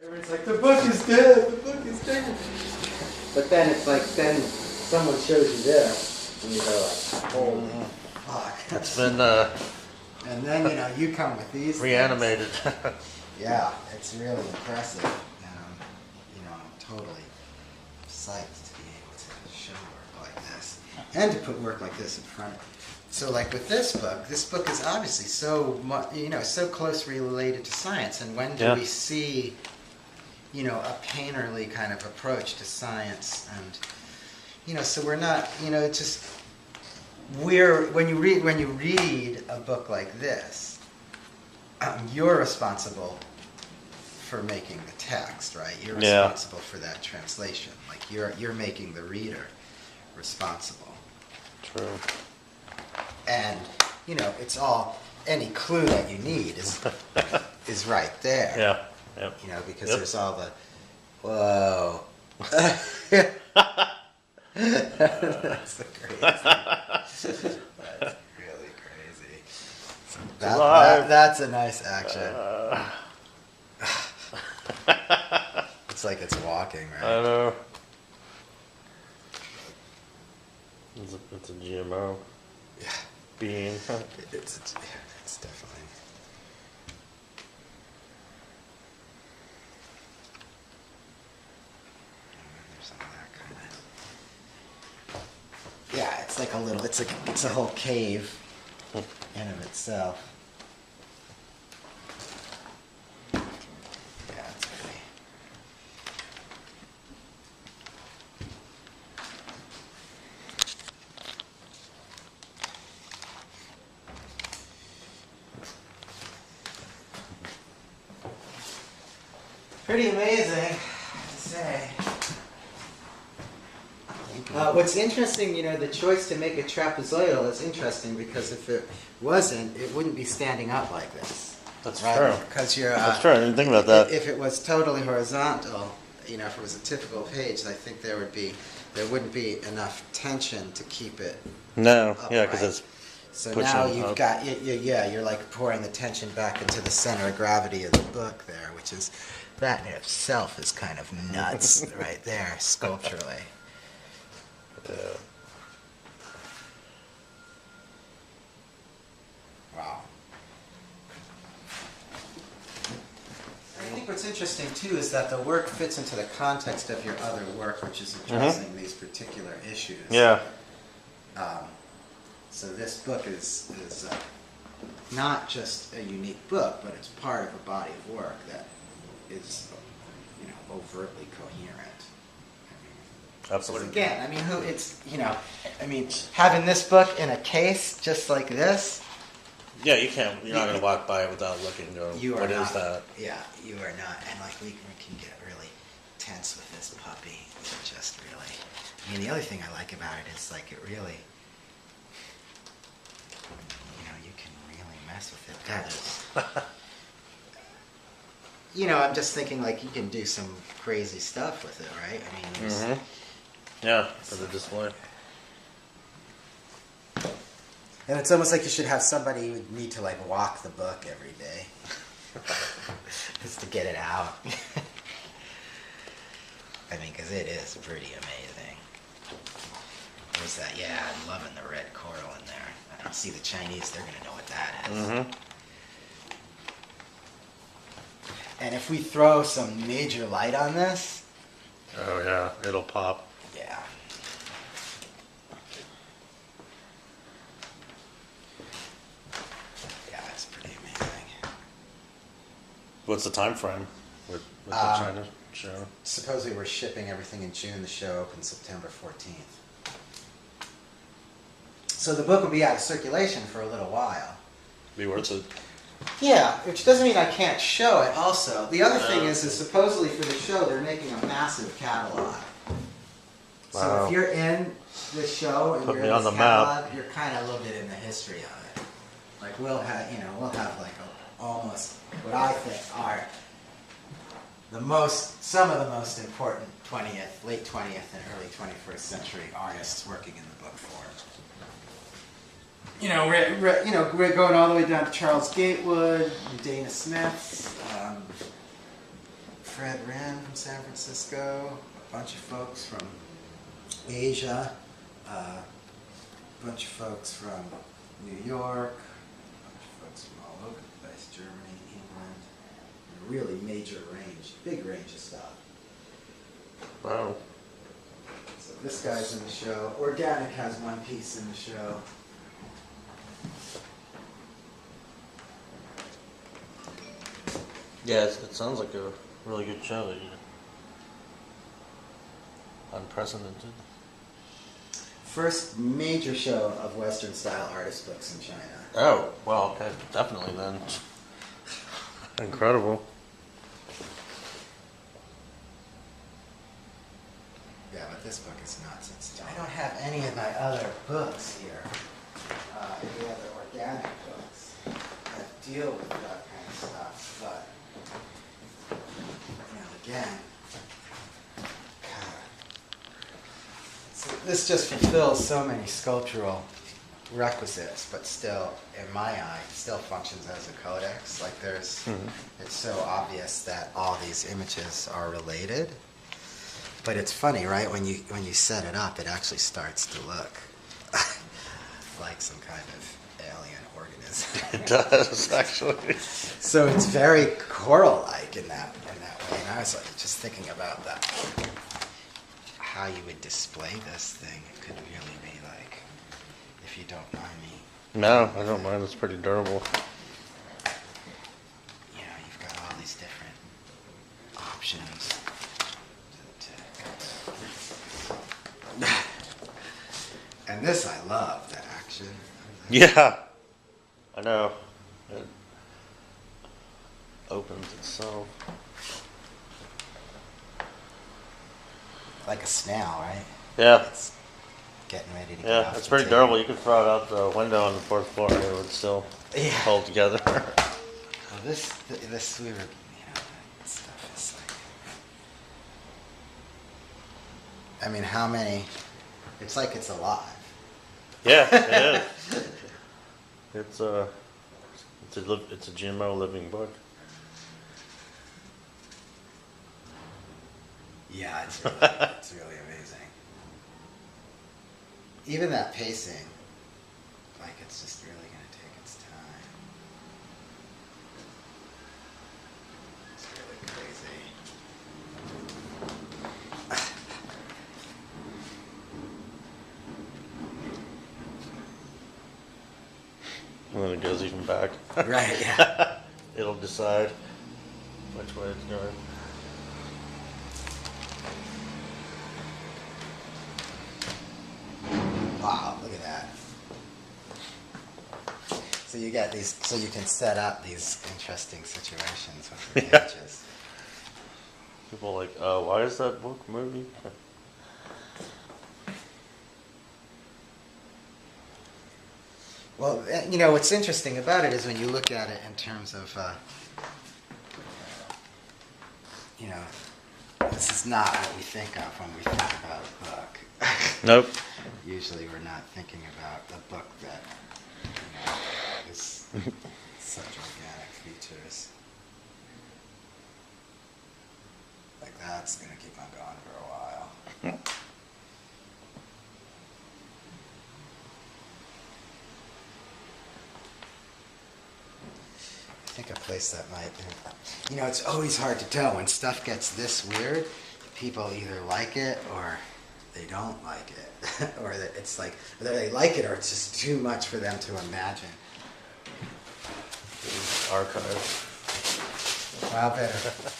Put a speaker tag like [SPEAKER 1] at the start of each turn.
[SPEAKER 1] Everyone's like, the book is dead, the book is dead. But then it's like, then someone shows you this, and you go like, holy fuck.
[SPEAKER 2] It's been
[SPEAKER 1] and then, you know, you come with these
[SPEAKER 2] reanimated.
[SPEAKER 1] Yeah, it's really impressive. You know, I'm totally psyched to be able to show work like this. And to put work like this in front of you. So like with this book is obviously so much, you know, so closely related to science. And when do we see, you know, a painterly kind of approach to science? And, you know, so we're not, you know, it's just, when you read a book like this, you're responsible for making the text, right? You're responsible for that translation. Like you're making the reader responsible.
[SPEAKER 2] True.
[SPEAKER 1] And you know, it's all, any clue that you need is right there.
[SPEAKER 2] Yeah. Yep.
[SPEAKER 1] You know, because there's all the whoa. That's the crazy. That's really crazy. That's a nice action. It's like it's walking, right?
[SPEAKER 2] I know. It's a GMO.
[SPEAKER 1] Yeah.
[SPEAKER 2] Bean.
[SPEAKER 1] It's definitely. There's some of that kind of. Yeah, it's like a little. It's a whole cave in of itself. Yeah, it's pretty. Pretty amazing to say. What's interesting, you know, the choice to make it trapezoidal is interesting because if it wasn't, it wouldn't be standing up like this.
[SPEAKER 2] That's
[SPEAKER 1] right?
[SPEAKER 2] true.
[SPEAKER 1] Because you're.
[SPEAKER 2] That's true. I didn't think about that.
[SPEAKER 1] If it was totally horizontal, you know, if it was a typical page, I think there wouldn't be enough tension to keep it.
[SPEAKER 2] No.
[SPEAKER 1] Upright.
[SPEAKER 2] Yeah, because it's.
[SPEAKER 1] So now you've got, you're like pouring the tension back into the center of gravity of the book there, which is, that in itself is kind of nuts right there, sculpturally. Wow. I think what's interesting too is that the work fits into the context of your other work, which is addressing these particular issues.
[SPEAKER 2] Yeah.
[SPEAKER 1] So this book is not just a unique book, but it's part of a body of work that is, you know, overtly coherent.
[SPEAKER 2] Absolutely.
[SPEAKER 1] Again, I mean, having this book in a case just like this.
[SPEAKER 2] Yeah, you can't. You're not going to walk by it without looking. What is that?
[SPEAKER 1] Yeah, you are not. And like we can get really tense with this puppy. It's just really. I mean, the other thing I like about it is like it really. You know, you can really mess with it. That is. You know, I'm just thinking like you can do some crazy stuff with it, right? I mean,
[SPEAKER 2] yeah, for the display.
[SPEAKER 1] And it's almost like you should have somebody who would need to like walk the book every day, just to get it out. I mean, because it is pretty amazing. There's that? Yeah, I'm loving the red coral in there. I don't see the Chinese; they're gonna know what that is. And if we throw some major light on this,
[SPEAKER 2] oh yeah, it'll pop.
[SPEAKER 1] Yeah. Yeah, it's pretty amazing.
[SPEAKER 2] What's the time frame with the China show?
[SPEAKER 1] Supposedly we're shipping everything in June. The show opens September 14th. So the book will be out of circulation for a little while.
[SPEAKER 2] Be worth it.
[SPEAKER 1] Yeah, which doesn't mean I can't show it also. The other thing is supposedly for the show they're making a massive catalog. So
[SPEAKER 2] Wow.
[SPEAKER 1] if you're in the show and
[SPEAKER 2] Put
[SPEAKER 1] you're
[SPEAKER 2] me
[SPEAKER 1] in
[SPEAKER 2] on
[SPEAKER 1] this
[SPEAKER 2] the
[SPEAKER 1] catalog,
[SPEAKER 2] map.
[SPEAKER 1] you're kind of a little bit in the history of it. Like we'll have like almost what I think are some of the most important late 20th and early 21st century artists working in the book form. We're going all the way down to Charles Gatewood, Dana Smiths, Fred Wren from San Francisco, a bunch of folks from Asia, a bunch of folks from New York, a bunch of folks from all over the place, Germany, England, a really major range, big range of stuff.
[SPEAKER 2] Wow.
[SPEAKER 1] So this guy's in the show. Organic has one piece in the show.
[SPEAKER 2] Yeah, it sounds like a really good show. Unprecedented.
[SPEAKER 1] First major show of Western style artist books in China.
[SPEAKER 2] Oh, well, okay, definitely then. Incredible.
[SPEAKER 1] Yeah, but this book is nuts. I don't have any of my other books here. Any other organic books that deal with that kind of stuff, but again, so this just fulfills so many sculptural requisites, but still, in my eye, still functions as a codex. Like it's so obvious that all these images are related. But it's funny, right? When you set it up, it actually starts to look like some kind of alien organism.
[SPEAKER 2] It does, actually.
[SPEAKER 1] So it's very coral-like in that way. And I was like, just thinking about that, how you would display this thing. It could really be like, if you don't mind me.
[SPEAKER 2] No, I don't mind. It's pretty durable.
[SPEAKER 1] You know, you've got all these different options. And this I love, the action.
[SPEAKER 2] Yeah, I know. It opens itself.
[SPEAKER 1] Like a snail, right?
[SPEAKER 2] Yeah.
[SPEAKER 1] It's getting ready to get
[SPEAKER 2] Yeah,
[SPEAKER 1] off
[SPEAKER 2] it's
[SPEAKER 1] the
[SPEAKER 2] pretty
[SPEAKER 1] table.
[SPEAKER 2] durable. You could throw it out the window on the fourth floor and it would still hold together.
[SPEAKER 1] Well, this Weber, stuff is like, I mean, how many, it's like it's alive.
[SPEAKER 2] Yeah, it is. It's a GMO living book.
[SPEAKER 1] Yeah, it's really amazing. Even that pacing, like it's just really going to take its time. It's really crazy.
[SPEAKER 2] And then it goes even back.
[SPEAKER 1] Right, yeah.
[SPEAKER 2] It'll decide which way it's going.
[SPEAKER 1] Wow, look at that. So you got these, so you can set up these interesting situations with the images.
[SPEAKER 2] People are like, why is that book moving?
[SPEAKER 1] Well, you know, what's interesting about it is when you look at it in terms of, you know, this is not what we think of when we think about a book.
[SPEAKER 2] Nope.
[SPEAKER 1] Usually we're not thinking about a book that, you know, is such organic features. Like that's going to keep on going for a while. I think a place that might, you know, it's always hard to tell when stuff gets this weird. People either like it or they don't like it, or that it's like whether they like it or it's just too much for them to imagine.
[SPEAKER 2] Archive.
[SPEAKER 1] Wow, better.